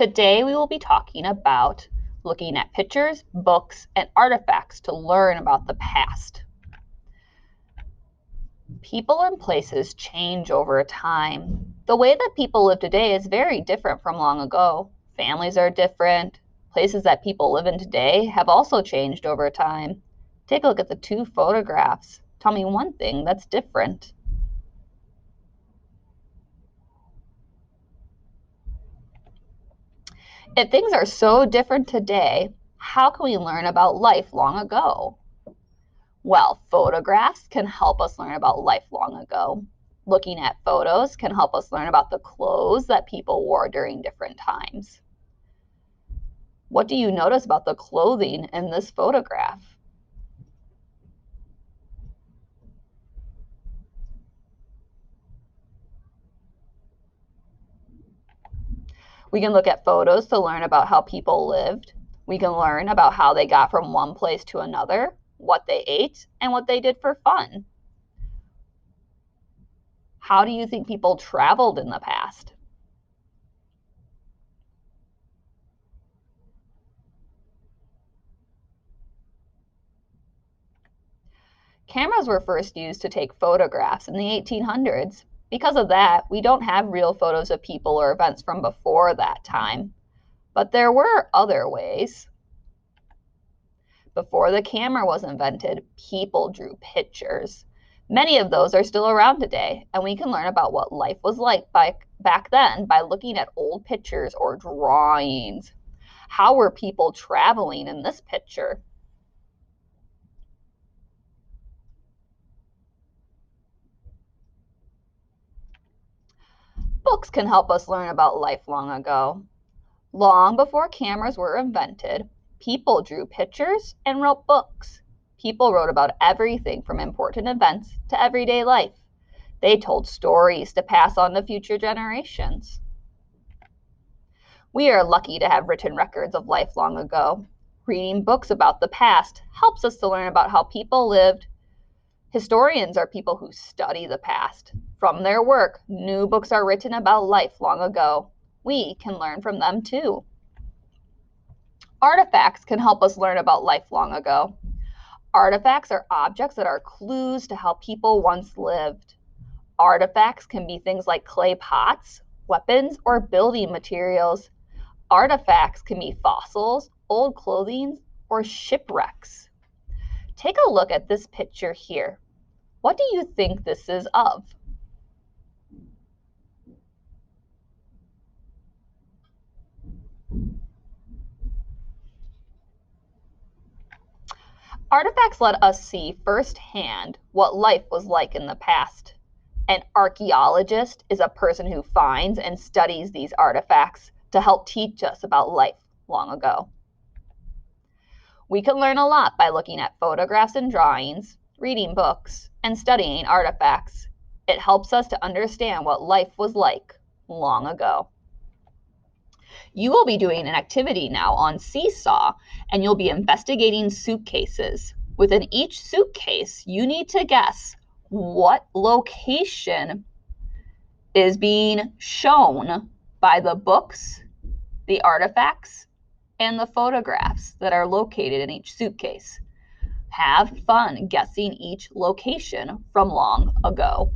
Today we will be talking about looking at pictures, books, and artifacts to learn about the past. People and places change over time. The way that people live today is very different from long ago. Families are different. Places that people live in today have also changed over time. Take a look at the two photographs. Tell me one thing that's different. If things are so different today, how can we learn about life long ago? Well, photographs can help us learn about life long ago. Looking at photos can help us learn about the clothes that people wore during different times. What do you notice about the clothing in this photograph? We can look at photos to learn about how people lived. We can learn about how they got from one place to another, what they ate, and what they did for fun. How do you think people traveled in the past? Cameras were first used to take photographs in the 1800s. Because of that, we don't have real photos of people or events from before that time. But there were other ways. Before the camera was invented, people drew pictures. Many of those are still around today, and we can learn about what life was like back then by looking at old pictures or drawings. How were people traveling in this picture? Books can help us learn about life long ago. Long before cameras were invented, people drew pictures and wrote books. People wrote about everything from important events to everyday life. They told stories to pass on to future generations. We are lucky to have written records of life long ago. Reading books about the past helps us to learn about how people lived. Historians are people who study the past. From their work, new books are written about life long ago. We can learn from them too. Artifacts can help us learn about life long ago. Artifacts are objects that are clues to how people once lived. Artifacts can be things like clay pots, weapons, or building materials. Artifacts can be fossils, old clothing, or shipwrecks. Take a look at this picture here. What do you think this is of? Artifacts let us see firsthand what life was like in the past. An archaeologist is a person who finds and studies these artifacts to help teach us about life long ago. We can learn a lot by looking at photographs and drawings, reading books, and studying artifacts. It helps us to understand what life was like long ago. You will be doing an activity now on Seesaw, and you'll be investigating suitcases. Within each suitcase, you need to guess what location is being shown by the books, the artifacts, and the photographs that are located in each suitcase. Have fun guessing each location from long ago.